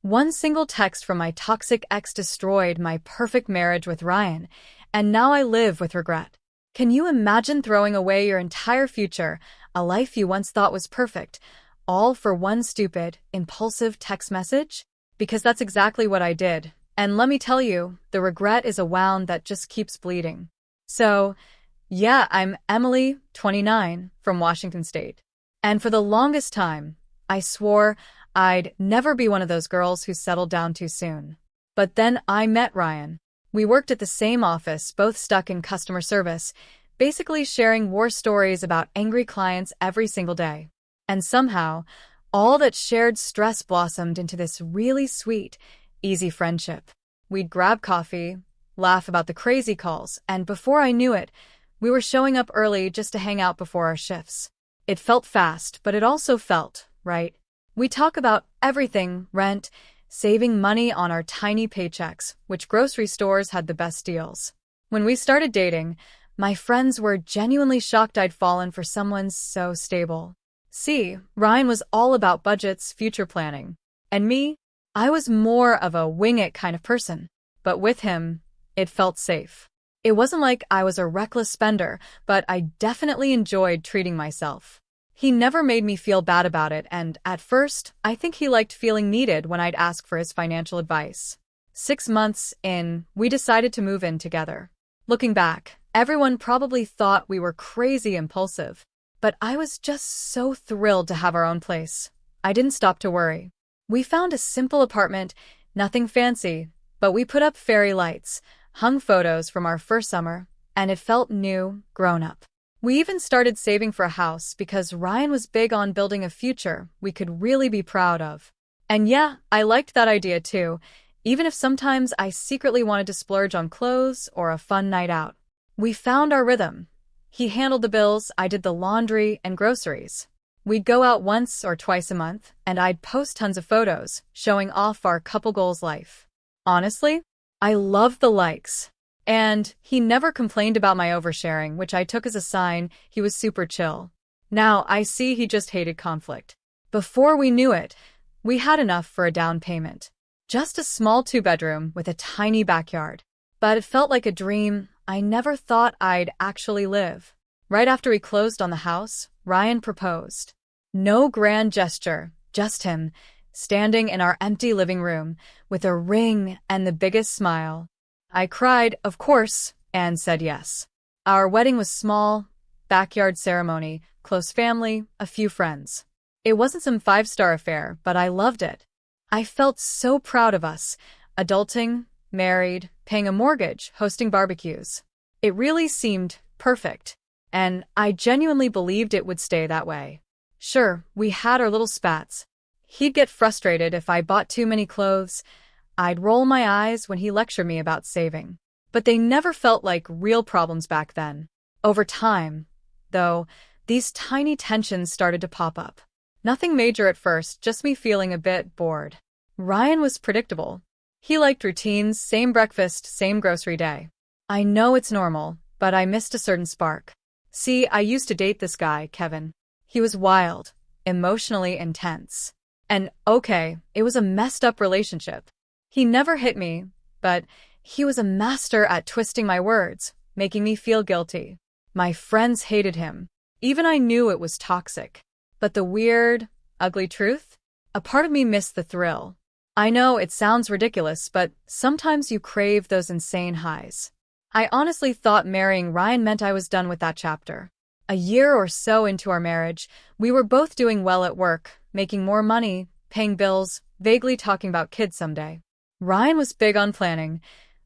One single text from my toxic ex destroyed my perfect marriage with Ryan, and now I live with regret. Can you imagine throwing away your entire future, a life you once thought was perfect, all for one stupid, impulsive text message? Because that's exactly what I did. And let me tell you, the regret is a wound that just keeps bleeding. So, yeah, I'm Emily, 29, from Washington State. And for the longest time, I swore I'd never be one of those girls who settled down too soon. But then I met Ryan. We worked at the same office, both stuck in customer service, basically sharing war stories about angry clients every single day. And somehow, all that shared stress blossomed into this really sweet, easy friendship. We'd grab coffee, laugh about the crazy calls, and before I knew it, we were showing up early just to hang out before our shifts. It felt fast, but it also felt right. We talk about everything: rent, saving money on our tiny paychecks, which grocery stores had the best deals. When we started dating, my friends were genuinely shocked I'd fallen for someone so stable. See, Ryan was all about budgets, future planning. And me, I was more of a wing-it kind of person. But with him, it felt safe. It wasn't like I was a reckless spender, but I definitely enjoyed treating myself. He never made me feel bad about it, and at first, I think he liked feeling needed when I'd ask for his financial advice. 6 months in, we decided to move in together. Looking back, everyone probably thought we were crazy impulsive, but I was just so thrilled to have our own place. I didn't stop to worry. We found a simple apartment, nothing fancy, but we put up fairy lights, hung photos from our first summer, and it felt new, grown up. We even started saving for a house because Ryan was big on building a future we could really be proud of. And yeah, I liked that idea too, even if sometimes I secretly wanted to splurge on clothes or a fun night out. We found our rhythm. He handled the bills, I did the laundry and groceries. We'd go out once or twice a month, and I'd post tons of photos, showing off our couple goals life. Honestly, I loved the likes. And he never complained about my oversharing, which I took as a sign he was super chill. Now I see he just hated conflict. Before we knew it, we had enough for a down payment. Just a small 2-bedroom with a tiny backyard. But it felt like a dream I never thought I'd actually live. Right after we closed on the house, Ryan proposed. No grand gesture, just him, standing in our empty living room, with a ring and the biggest smile. I cried, of course, and said yes. Our wedding was small, backyard ceremony, close family, a few friends. It wasn't some 5-star affair, but I loved it. I felt so proud of us, adulting, married, paying a mortgage, hosting barbecues. It really seemed perfect, and I genuinely believed it would stay that way. Sure, we had our little spats. He'd get frustrated if I bought too many clothes. I'd roll my eyes when he lectured me about saving. But they never felt like real problems back then. Over time, though, these tiny tensions started to pop up. Nothing major at first, just me feeling a bit bored. Ryan was predictable. He liked routines, same breakfast, same grocery day. I know it's normal, but I missed a certain spark. See, I used to date this guy, Kevin. He was wild, emotionally intense. And okay, it was a messed up relationship. He never hit me, but he was a master at twisting my words, making me feel guilty. My friends hated him. Even I knew it was toxic. But the weird, ugly truth? A part of me missed the thrill. I know it sounds ridiculous, but sometimes you crave those insane highs. I honestly thought marrying Ryan meant I was done with that chapter. A year or so into our marriage, we were both doing well at work, making more money, paying bills, vaguely talking about kids someday. Ryan was big on planning.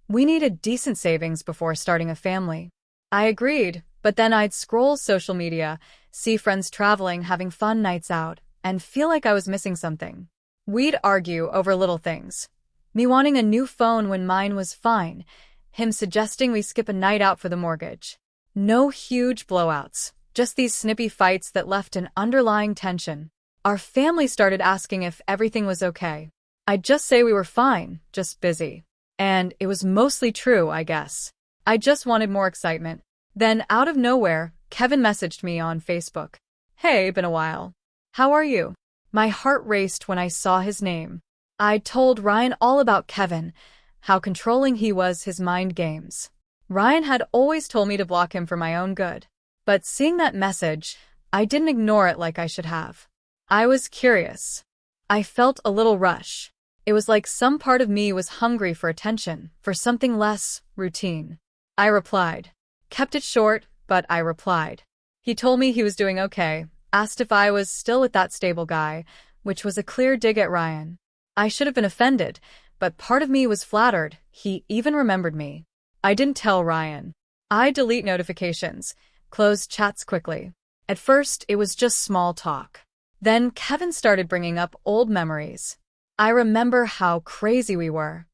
We needed decent savings before starting a family. I agreed, but then I'd scroll social media, see friends traveling, having fun nights out, and feel like I was missing something. We'd argue over little things. Me wanting a new phone when mine was fine, him suggesting we skip a night out for the mortgage. No huge blowouts, just these snippy fights that left an underlying tension. Our family started asking if everything was okay. I'd just say we were fine, just busy. And it was mostly true, I guess. I just wanted more excitement. Then, out of nowhere, Kevin messaged me on Facebook. Hey, been a while. How are you? My heart raced when I saw his name. I told Ryan all about Kevin, how controlling he was, his mind games. Ryan had always told me to block him for my own good. But seeing that message, I didn't ignore it like I should have. I was curious. I felt a little rush. It was like some part of me was hungry for attention, for something less routine. I replied. Kept it short, but I replied. He told me he was doing okay, asked if I was still with that stable guy, which was a clear dig at Ryan. I should have been offended, but part of me was flattered. He even remembered me. I didn't tell Ryan. I delete notifications, close chats quickly. At first, it was just small talk. Then Kevin started bringing up old memories. I remember how crazy we were.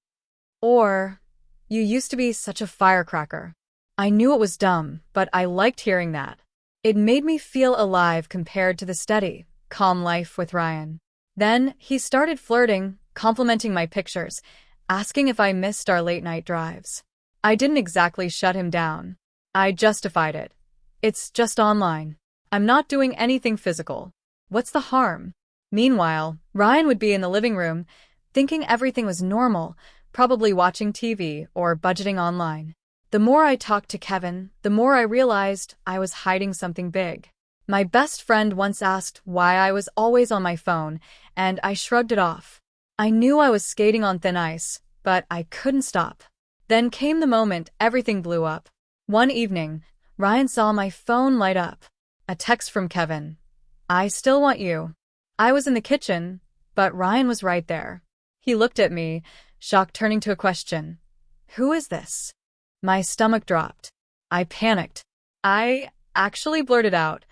Or, you used to be such a firecracker. I knew it was dumb, but I liked hearing that. It made me feel alive compared to the steady, calm life with Ryan. Then, he started flirting, complimenting my pictures, asking if I missed our late-night drives. I didn't exactly shut him down. I justified it. It's just online. I'm not doing anything physical. What's the harm? Meanwhile, Ryan would be in the living room, thinking everything was normal, probably watching TV or budgeting online. The more I talked to Kevin, the more I realized I was hiding something big. My best friend once asked why I was always on my phone, and I shrugged it off. I knew I was skating on thin ice, but I couldn't stop. Then came the moment everything blew up. One evening, Ryan saw my phone light up. A text from Kevin. I still want you. I was in the kitchen, but Ryan was right there. He looked at me, shock turning to a question. Who is this? My stomach dropped. I panicked. I actually blurted out,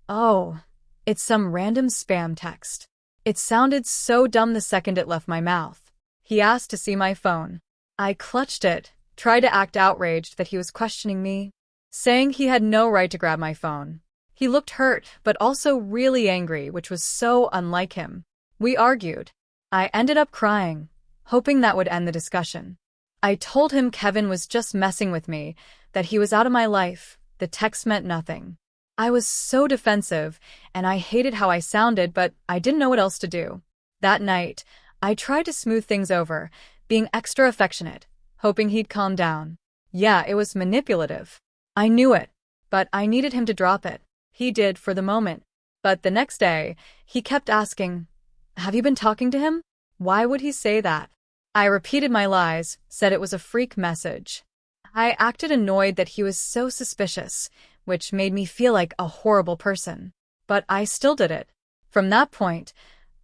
oh, it's some random spam text. It sounded so dumb the second it left my mouth. He asked to see my phone. I clutched it, tried to act outraged that he was questioning me, saying he had no right to grab my phone. He looked hurt, but also really angry, which was so unlike him. We argued. I ended up crying, hoping that would end the discussion. I told him Kevin was just messing with me, that he was out of my life. The text meant nothing. I was so defensive, and I hated how I sounded, but I didn't know what else to do. That night, I tried to smooth things over, being extra affectionate, hoping he'd calm down. Yeah, it was manipulative. I knew it, but I needed him to drop it. He did for the moment. But the next day, he kept asking, have you been talking to him? Why would he say that? I repeated my lies, said it was a freak message. I acted annoyed that he was so suspicious, which made me feel like a horrible person. But I still did it. From that point,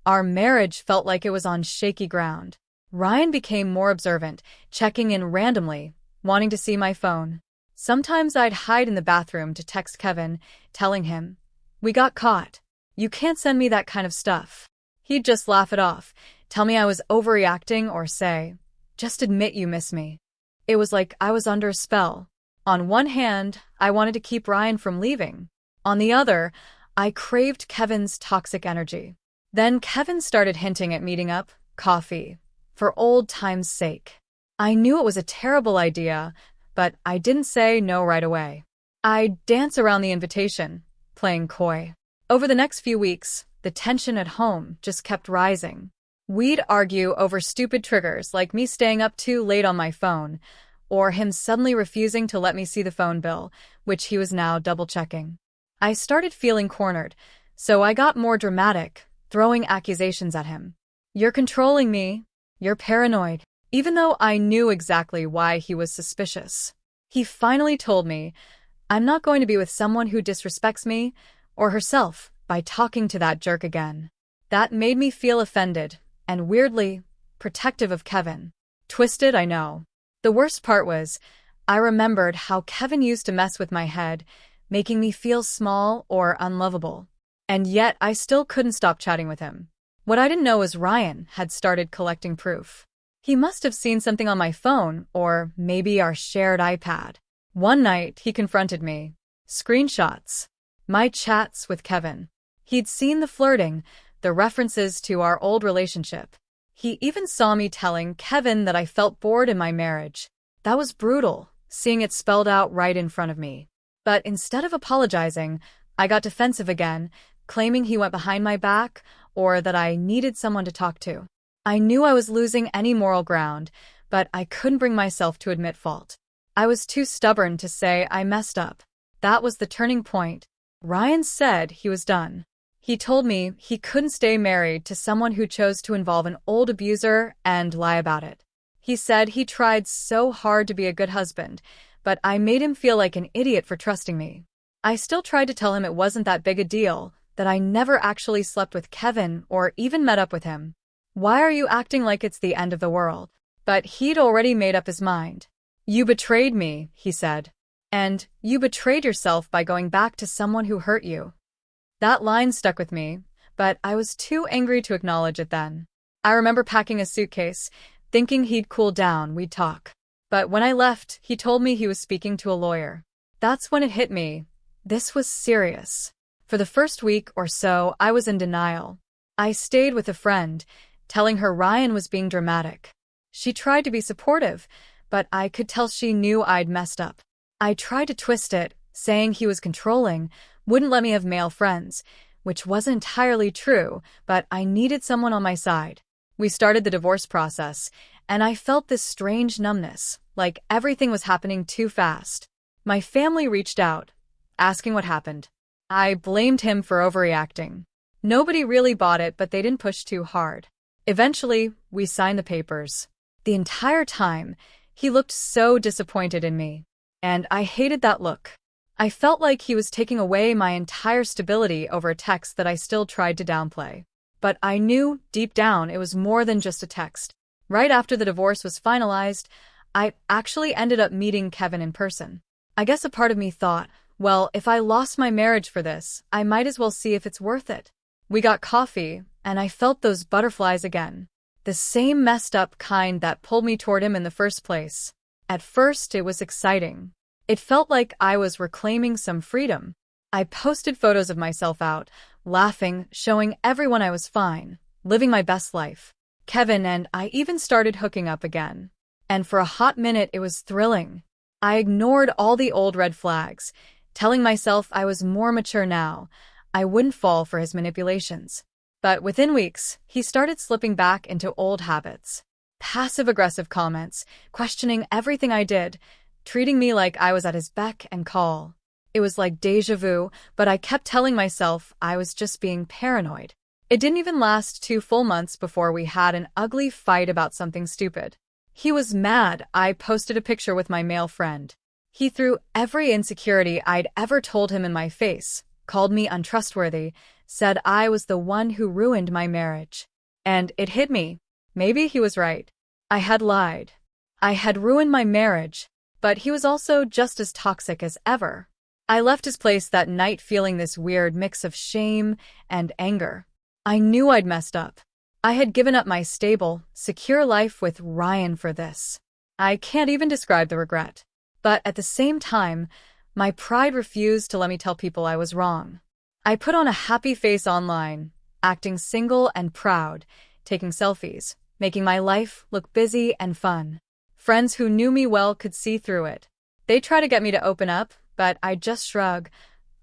our marriage felt like it was on shaky ground. Ryan became more observant, checking in randomly, wanting to see my phone. Sometimes I'd hide in the bathroom to text Kevin, telling him, we got caught. You can't send me that kind of stuff. He'd just laugh it off, tell me I was overreacting, or say, just admit you miss me. It was like I was under a spell. On one hand, I wanted to keep Ryan from leaving. On the other, I craved Kevin's toxic energy. Then Kevin started hinting at meeting up, coffee, for old time's sake. I knew it was a terrible idea, but I didn't say no right away. I'd dance around the invitation, playing coy. Over the next few weeks, the tension at home just kept rising. We'd argue over stupid triggers like me staying up too late on my phone, or him suddenly refusing to let me see the phone bill, which he was now double-checking. I started feeling cornered, so I got more dramatic, throwing accusations at him. You're controlling me. You're paranoid. Even though I knew exactly why he was suspicious. He finally told me, I'm not going to be with someone who disrespects me or herself by talking to that jerk again. That made me feel offended and weirdly protective of Kevin. Twisted, I know. The worst part was, I remembered how Kevin used to mess with my head, making me feel small or unlovable. And yet I still couldn't stop chatting with him. What I didn't know was Ryan had started collecting proof. He must have seen something on my phone, or maybe our shared iPad. One night, he confronted me. Screenshots. My chats with Kevin. He'd seen the flirting, the references to our old relationship. He even saw me telling Kevin that I felt bored in my marriage. That was brutal, seeing it spelled out right in front of me. But instead of apologizing, I got defensive again, claiming he went behind my back, or that I needed someone to talk to. I knew I was losing any moral ground, but I couldn't bring myself to admit fault. I was too stubborn to say I messed up. That was the turning point. Ryan said he was done. He told me he couldn't stay married to someone who chose to involve an old abuser and lie about it. He said he tried so hard to be a good husband, but I made him feel like an idiot for trusting me. I still tried to tell him it wasn't that big a deal, that I never actually slept with Kevin or even met up with him. Why are you acting like it's the end of the world? But he'd already made up his mind. You betrayed me, he said. And you betrayed yourself by going back to someone who hurt you. That line stuck with me, but I was too angry to acknowledge it then. I remember packing a suitcase, thinking he'd cool down, we'd talk. But when I left, he told me he was speaking to a lawyer. That's when it hit me. This was serious. For the first week or so, I was in denial. I stayed with a friend, telling her Ryan was being dramatic. She tried to be supportive, but I could tell she knew I'd messed up. I tried to twist it, saying he was controlling, wouldn't let me have male friends, which wasn't entirely true, but I needed someone on my side. We started the divorce process, and I felt this strange numbness, like everything was happening too fast. My family reached out, asking what happened. I blamed him for overreacting. Nobody really bought it, but they didn't push too hard. Eventually, we signed the papers. The entire time, he looked so disappointed in me. And I hated that look. I felt like he was taking away my entire stability over a text that I still tried to downplay. But I knew, deep down, it was more than just a text. Right after the divorce was finalized, I actually ended up meeting Kevin in person. I guess a part of me thought, well, if I lost my marriage for this, I might as well see if it's worth it. We got coffee, and I felt those butterflies again. The same messed up kind that pulled me toward him in the first place. At first, it was exciting. It felt like I was reclaiming some freedom. I posted photos of myself out, laughing, showing everyone I was fine, living my best life. Kevin and I even started hooking up again. And for a hot minute, it was thrilling. I ignored all the old red flags, telling myself I was more mature now. I wouldn't fall for his manipulations. But within weeks, he started slipping back into old habits. Passive-aggressive comments, questioning everything I did, treating me like I was at his beck and call. It was like déjà vu, but I kept telling myself I was just being paranoid. It didn't even last 2 full months before we had an ugly fight about something stupid. He was mad I posted a picture with my male friend. He threw every insecurity I'd ever told him in my face, called me untrustworthy, said I was the one who ruined my marriage. And it hit me. Maybe he was right. I had lied. I had ruined my marriage, but he was also just as toxic as ever. I left his place that night feeling this weird mix of shame and anger. I knew I'd messed up. I had given up my stable, secure life with Ryan for this. I can't even describe the regret. But at the same time, my pride refused to let me tell people I was wrong. I put on a happy face online, acting single and proud, taking selfies, making my life look busy and fun. Friends who knew me well could see through it. They try to get me to open up, but I just shrug.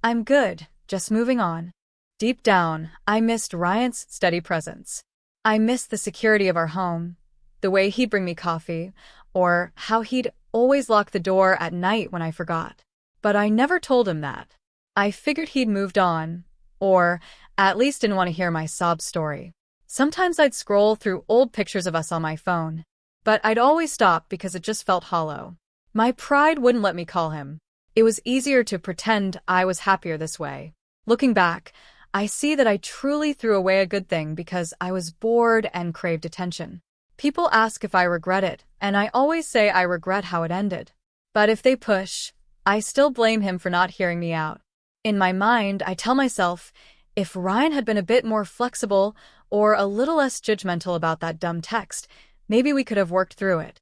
I'm good, just moving on. Deep down, I missed Ryan's steady presence. I missed the security of our home, the way he'd bring me coffee, or how he'd always lock the door at night when I forgot. But I never told him that. I figured he'd moved on, or at least didn't want to hear my sob story. Sometimes I'd scroll through old pictures of us on my phone, but I'd always stop because it just felt hollow. My pride wouldn't let me call him. It was easier to pretend I was happier this way. Looking back, I see that I truly threw away a good thing because I was bored and craved attention. People ask if I regret it, and I always say I regret how it ended. But if they push, I still blame him for not hearing me out. In my mind, I tell myself, if Ryan had been a bit more flexible or a little less judgmental about that dumb text, maybe we could have worked through it.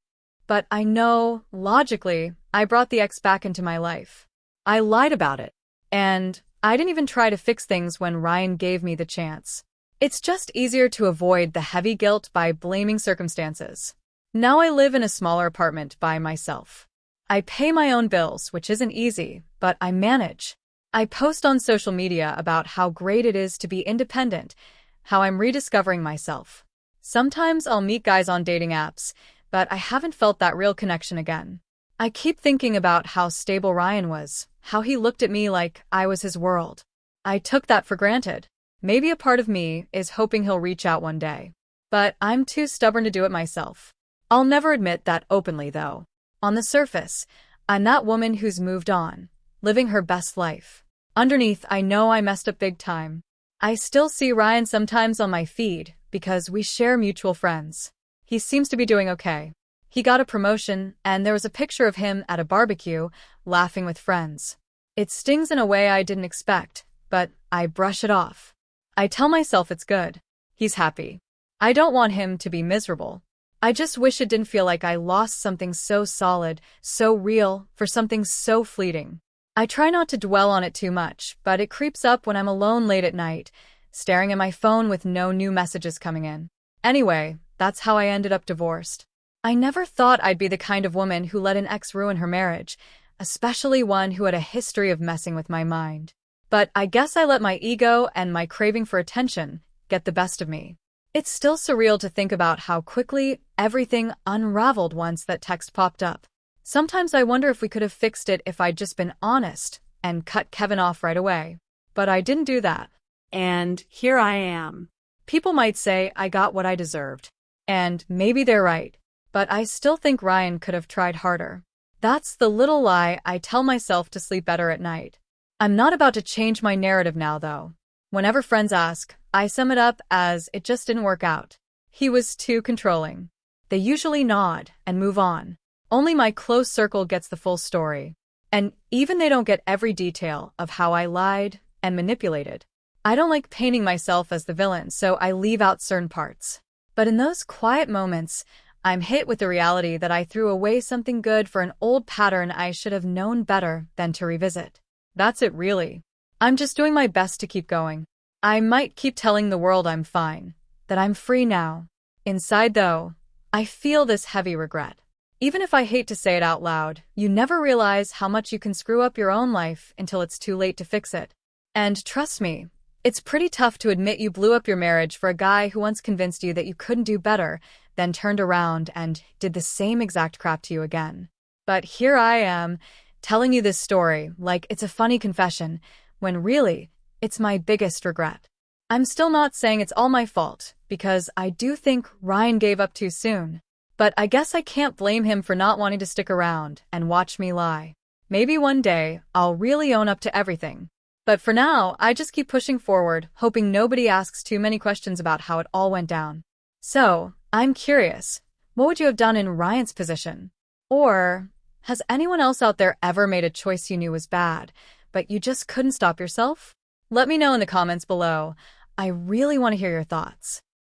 But I know, logically, I brought the ex back into my life. I lied about it. And I didn't even try to fix things when Ryan gave me the chance. It's just easier to avoid the heavy guilt by blaming circumstances. Now I live in a smaller apartment by myself. I pay my own bills, which isn't easy, but I manage. I post on social media about how great it is to be independent, how I'm rediscovering myself. Sometimes I'll meet guys on dating apps, but I haven't felt that real connection again. I keep thinking about how stable Ryan was, how he looked at me like I was his world. I took that for granted. Maybe a part of me is hoping he'll reach out one day. But I'm too stubborn to do it myself. I'll never admit that openly, though. On the surface, I'm that woman who's moved on, living her best life. Underneath, I know I messed up big time. I still see Ryan sometimes on my feed because we share mutual friends. He seems to be doing okay. He got a promotion, and there was a picture of him at a barbecue, laughing with friends. It stings in a way I didn't expect, but I brush it off. I tell myself it's good. He's happy. I don't want him to be miserable. I just wish it didn't feel like I lost something so solid, so real, for something so fleeting. I try not to dwell on it too much, but it creeps up when I'm alone late at night, staring at my phone with no new messages coming in. Anyway, that's how I ended up divorced. I never thought I'd be the kind of woman who let an ex ruin her marriage, especially one who had a history of messing with my mind. But I guess I let my ego and my craving for attention get the best of me. It's still surreal to think about how quickly everything unraveled once that text popped up. Sometimes I wonder if we could have fixed it if I'd just been honest and cut Kevin off right away. But I didn't do that. And here I am. People might say I got what I deserved. And maybe they're right. But I still think Ryan could have tried harder. That's the little lie I tell myself to sleep better at night. I'm not about to change my narrative now, though. Whenever friends ask, I sum it up as it just didn't work out. He was too controlling. They usually nod and move on. Only my close circle gets the full story. And even they don't get every detail of how I lied and manipulated. I don't like painting myself as the villain, so I leave out certain parts. But in those quiet moments, I'm hit with the reality that I threw away something good for an old pattern I should have known better than to revisit. That's it, really. I'm just doing my best to keep going. I might keep telling the world I'm fine, that I'm free now. Inside, though, I feel this heavy regret. Even if I hate to say it out loud, you never realize how much you can screw up your own life until it's too late to fix it. And trust me, it's pretty tough to admit you blew up your marriage for a guy who once convinced you that you couldn't do better, then turned around and did the same exact crap to you again. But here I am, telling you this story like it's a funny confession, when really, it's my biggest regret. I'm still not saying it's all my fault, because I do think Ryan gave up too soon. But I guess I can't blame him for not wanting to stick around and watch me lie. Maybe one day, I'll really own up to everything. But for now, I just keep pushing forward, hoping nobody asks too many questions about how it all went down. So, I'm curious, what would you have done in Ryan's position? Or, has anyone else out there ever made a choice you knew was bad, but you just couldn't stop yourself? Let me know in the comments below. I really want to hear your thoughts.